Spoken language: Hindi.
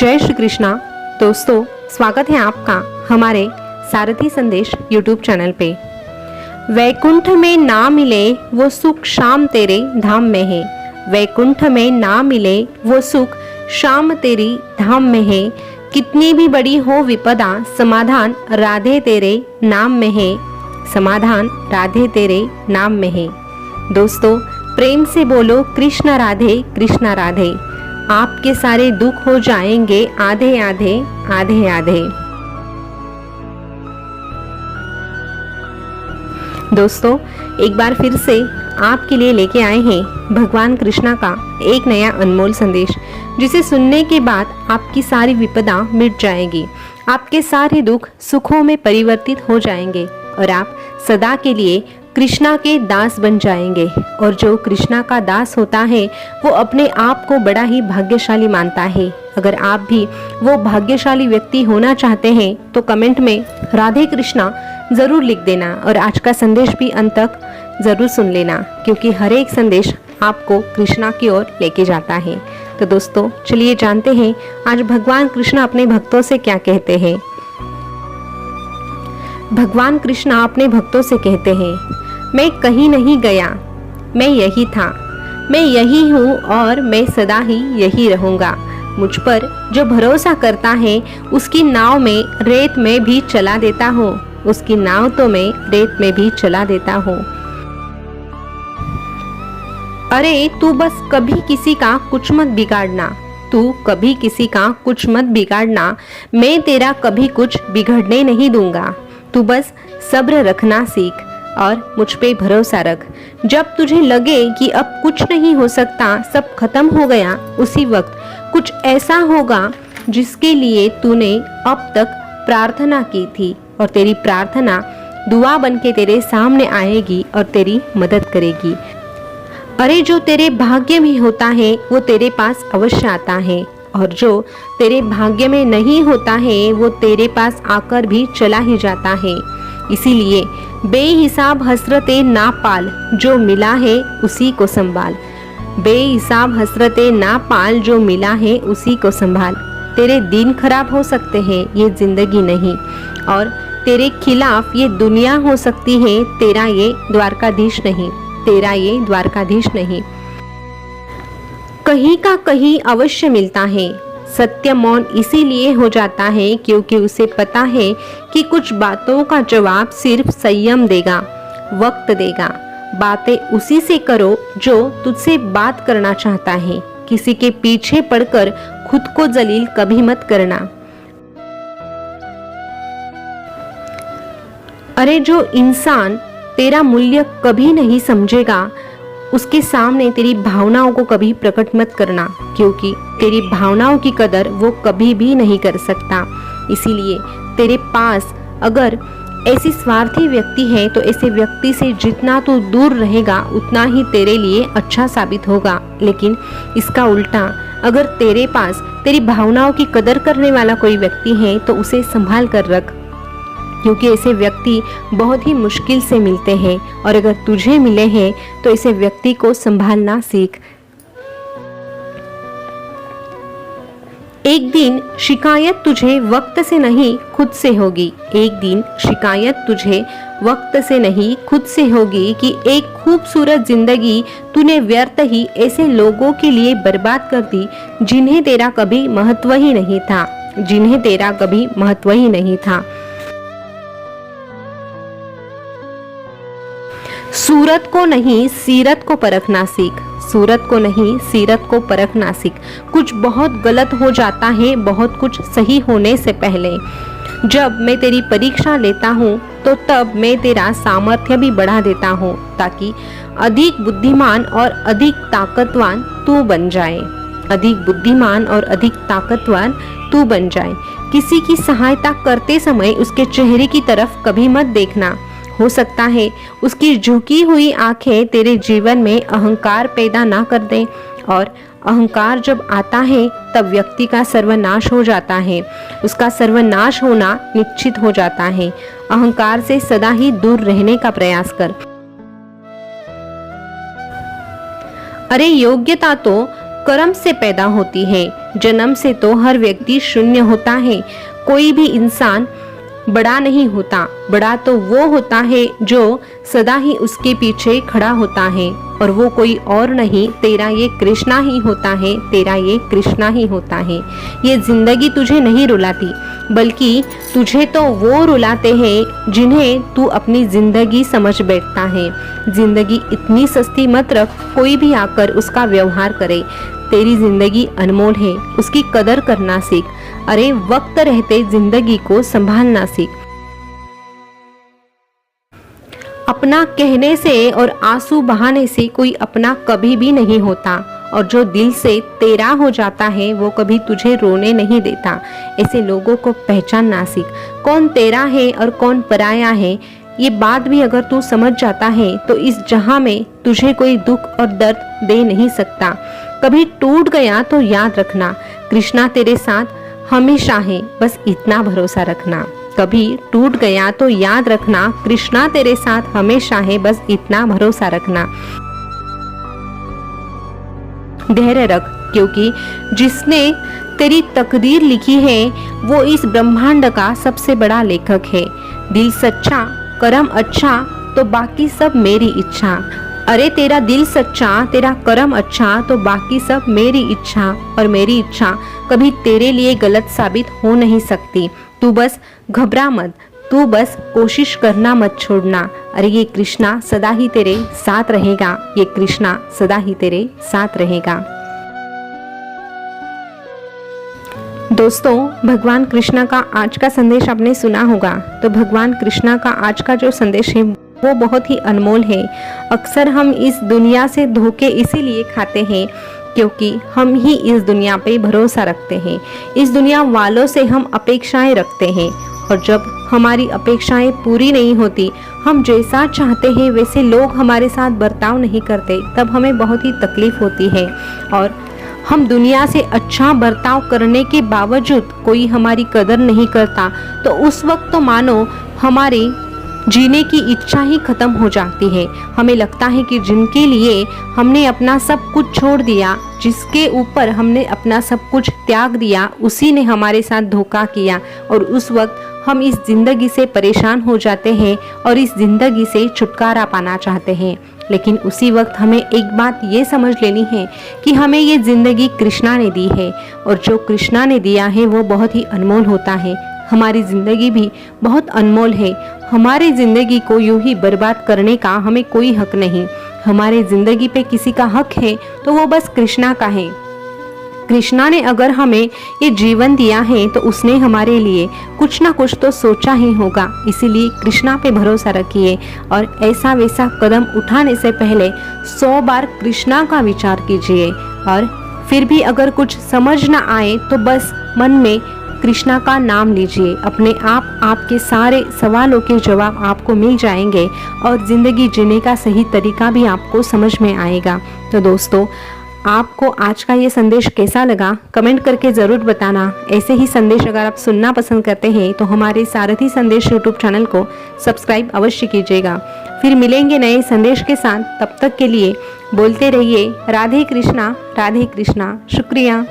जय श्री कृष्णा। दोस्तों, स्वागत है आपका हमारे सारथी संदेश YouTube चैनल पे। वैकुंठ में ना मिले वो सुख शाम तेरे धाम में है। वैकुंठ में ना मिले वो सुख शाम तेरी धाम में है। कितनी भी बड़ी हो विपदा समाधान राधे तेरे नाम में है। समाधान राधे तेरे नाम में है। दोस्तों, प्रेम से बोलो कृष्ण राधे कृष्ण राधे। आपके सारे दुख हो जाएंगे आधे आधे आधे आधे। दोस्तों, एक बार फिर से आपके लिए लेके आए हैं भगवान कृष्णा का एक नया अनमोल संदेश, जिसे सुनने के बाद आपकी सारी विपदा मिट जाएगी, आपके सारे दुख सुखों में परिवर्तित हो जाएंगे और आप सदा के लिए कृष्णा के दास बन जाएंगे। और जो कृष्णा का दास होता है वो अपने आप को बड़ा ही भाग्यशाली मानता है। अगर आप भी वो भाग्यशाली व्यक्ति होना चाहते हैं तो कमेंट में राधे कृष्णा ज़रूर लिख देना और आज का संदेश भी अंत तक ज़रूर सुन लेना, क्योंकि हर एक संदेश आपको कृष्णा की ओर लेके जाता है। तो दोस्तों, चलिए जानते हैं आज भगवान कृष्णा अपने भक्तों से क्या कहते हैं। भगवान कृष्णा अपने भक्तों से कहते हैं, मैं कहीं नहीं गया, मैं यही था, मैं यही हूँ और मैं सदा ही यही रहूँगा। मुझ पर जो भरोसा करता है उसकी नाव में रेत में भी चला देता हूँ। उसकी नाव तो मैं रेत में भी चला देता हूँ। अरे तू बस कभी किसी का कुछ मत बिगाड़ना, तू कभी किसी का कुछ मत बिगाड़ना, मैं तेरा कभी कुछ बिगड़ने नहीं दूंगा। तू बस सब्र रखना सीख और मुझ पे भरोसा रख। जब तुझे लगे कि अब कुछ नहीं हो सकता, सब खत्म हो गया, उसी वक्त कुछ ऐसा होगा जिसके लिए तूने अब तक प्रार्थना की थी और तेरी प्रार्थना दुआ बनके तेरे सामने आएगी और तेरी मदद करेगी। अरे जो तेरे भाग्य में होता है वो तेरे पास अवश्य आता है और जो तेरे भाग्य में नहीं होता है वो तेरे पास आकर भी चला ही जाता है। इसीलिए बेहिसाब हसरतें ना पाल, जो मिला है उसी को संभाल। बेहिसाब हसरतें ना पाल, जो मिला है उसी को संभाल। तेरे दिन खराब हो सकते हैं, ये जिंदगी नहीं, और तेरे खिलाफ ये दुनिया हो सकती है, तेरा ये द्वारकाधीश नहीं, तेरा ये द्वारकाधीश नहीं। कहीं का कहीं अवश्य मिलता है। सत्य मौन इसीलिए हो जाता है क्योंकि उसे पता है कि कुछ बातों का जवाब सिर्फ संयम देगा, वक्त देगा। बातें उसी से करो जो तुझसे बात करना चाहता है। किसी के पीछे पड़कर खुद को जलील कभी मत करना। अरे जो इंसान तेरा मूल्य कभी नहीं समझेगा, उसके सामने तेरी भावनाओं को कभी प्रकट मत करना, क्योंकि तेरी भावनाओं की कदर वो कभी भी नहीं कर सकता। इसीलिए तेरे पास अगर ऐसी स्वार्थी व्यक्ति है तो ऐसे व्यक्ति से जितना तू दूर रहेगा उतना ही तेरे लिए अच्छा साबित होगा। लेकिन इसका उल्टा, अगर तेरे पास तेरी भावनाओं की कदर करने वाला कोई व्यक्ति है तो उसे संभाल कर रख, क्योंकि ऐसे व्यक्ति बहुत ही मुश्किल से मिलते हैं और अगर तुझे मिले हैं तो ऐसे व्यक्ति को संभालना सीख। एक दिन शिकायत तुझे वक्त से नहीं खुद से होगी। एक दिन शिकायत तुझे वक्त से नहीं खुद से होगी कि एक खूबसूरत जिंदगी तूने व्यर्थ ही ऐसे लोगों के लिए बर्बाद कर दी जिन्हें तेरा कभी महत्व ही नहीं था, जिन्हें तेरा कभी महत्व ही नहीं था। सूरत को नहीं सीरत को परखना सीख। सूरत को नहीं सीरत को परखना सीख। कुछ बहुत गलत हो जाता है बहुत कुछ सही होने से पहले। जब मैं तेरी परीक्षा लेता हूँ तो तब मैं तेरा सामर्थ्य भी बढ़ा देता हूँ, ताकि अधिक बुद्धिमान और अधिक ताकतवान तू बन जाए। अधिक बुद्धिमान और अधिक ताकतवान तू बन जाए। किसी की सहायता करते समय उसके चेहरे की तरफ कभी मत देखना। हो सकता है उसकी झुकी हुई आंखें तेरे जीवन में अहंकार पैदा ना कर दें, और अहंकार जब आता है तब व्यक्ति का सर्वनाश हो जाता है। उसका सर्वनाश होना निश्चित हो जाता है। अहंकार से सदा ही दूर रहने का प्रयास कर। अरे योग्यता तो कर्म से पैदा होती है। जन्म से तो हर व्यक्ति शून्य होता है। कोई भी इंसान बड़ा नहीं होता। बड़ा तो वो होता है जो सदा ही उसके पीछे खड़ा होता है, और वो कोई और नहीं, तेरा ये कृष्णा ही होता है, तेरा ये कृष्णा ही होता है। ये जिंदगी तुझे नहीं रुलाती, बल्कि तुझे तो वो रुलाते हैं जिन्हें तू अपनी जिंदगी समझ बैठता है। जिंदगी इतनी सस्ती मत रख कोई भी आकर उसका व्यवहार करे। तेरी जिंदगी अनमोल है, उसकी कदर करना सीख। अरे वक्त रहते जिंदगी को संभालना सीख। अपना कहने से और आंसू बहाने से कोई अपना कभी भी नहीं होता, और जो दिल से तेरा हो जाता है वो कभी तुझे रोने नहीं देता। ऐसे लोगों को पहचानना सीख। कौन तेरा है और कौन पराया है, ये बात भी अगर तू समझ जाता है तो इस जहां में तुझे कोई दुख और दर्द दे नहीं सकता। कभी टूट गया तो याद रखना, कृष्णा तेरे साथ हमेशा है, बस इतना भरोसा रखना। कभी टूट गया तो याद रखना, कृष्णा तेरे साथ हमेशा है, बस इतना भरोसा रखना। धैर्य रख, क्योंकि जिसने तेरी तकदीर लिखी है वो इस ब्रह्मांड का सबसे बड़ा लेखक है। दिल सच्चा, कर्म अच्छा, तो बाकी सब मेरी इच्छा। अरे तेरा दिल सच्चा, तेरा कर्म अच्छा, तो बाकी सब मेरी इच्छा, और मेरी इच्छा कभी तेरे लिए गलत साबित हो नहीं सकती। तू बस घबरा मत, तू बस कोशिश करना मत छोड़ना। अरे ये कृष्णा सदा ही तेरे साथ रहेगा, ये कृष्णा सदा ही तेरे साथ रहेगा। दोस्तों, भगवान कृष्णा का आज का संदेश आपने सुना होगा। तो भगवान कृष्णा का आज का जो संदेश है वो बहुत ही अनमोल है। अक्सर हम इस दुनिया से धोखे इसीलिए खाते हैं क्योंकि हम ही इस दुनिया पे भरोसा रखते हैं। इस दुनिया वालों से हम अपेक्षाएं रखते हैं, और जब हमारी अपेक्षाएं पूरी नहीं होती, हम जैसा चाहते हैं वैसे लोग हमारे साथ बर्ताव नहीं करते, तब हमें बहुत ही तकलीफ होती है। और हम दुनिया से अच्छा बर्ताव करने के बावजूद कोई हमारी कदर नहीं करता, तो उस वक्त तो मानो हमारी जीने की इच्छा ही खत्म हो जाती है। हमें लगता है कि जिनके लिए हमने अपना सब कुछ छोड़ दिया, जिसके ऊपर हमने अपना सब कुछ त्याग दिया, उसी ने हमारे साथ धोखा किया, और उस वक्त हम इस जिंदगी से परेशान हो जाते हैं और इस जिंदगी से छुटकारा पाना चाहते हैं। लेकिन उसी वक्त हमें एक बात ये समझ लेनी है कि हमें ये जिंदगी कृष्णा ने दी है, और जो कृष्णा ने दिया है वो बहुत ही अनमोल होता है। हमारी ज़िंदगी भी बहुत अनमोल है। हमारी ज़िंदगी को यूं ही बर्बाद करने का हमें कोई हक नहीं। हमारे ज़िंदगी पे किसी का हक है तो वो बस कृष्णा का है। कृष्णा ने अगर हमें ये जीवन दिया है तो उसने हमारे लिए कुछ ना कुछ तो सोचा ही होगा। इसीलिए कृष्णा पे भरोसा रखिए, और ऐसा वैसा कदम उठाने से पहले 100 बार कृष्णा का विचार कीजिए। और फिर भी अगर कुछ समझ ना आए तो बस मन में कृष्णा का नाम लीजिए। अपने आप आपके सारे सवालों के जवाब आपको मिल जाएंगे, और ज़िंदगी जीने का सही तरीका भी आपको समझ में आएगा। तो दोस्तों, आपको आज का ये संदेश कैसा लगा कमेंट करके ज़रूर बताना। ऐसे ही संदेश अगर आप सुनना पसंद करते हैं तो हमारे सारथी संदेश यूट्यूब चैनल को सब्सक्राइब अवश्य कीजिएगा। फिर मिलेंगे नए संदेश के साथ। तब तक के लिए बोलते रहिए राधे कृष्णा, राधे कृष्णा। शुक्रिया।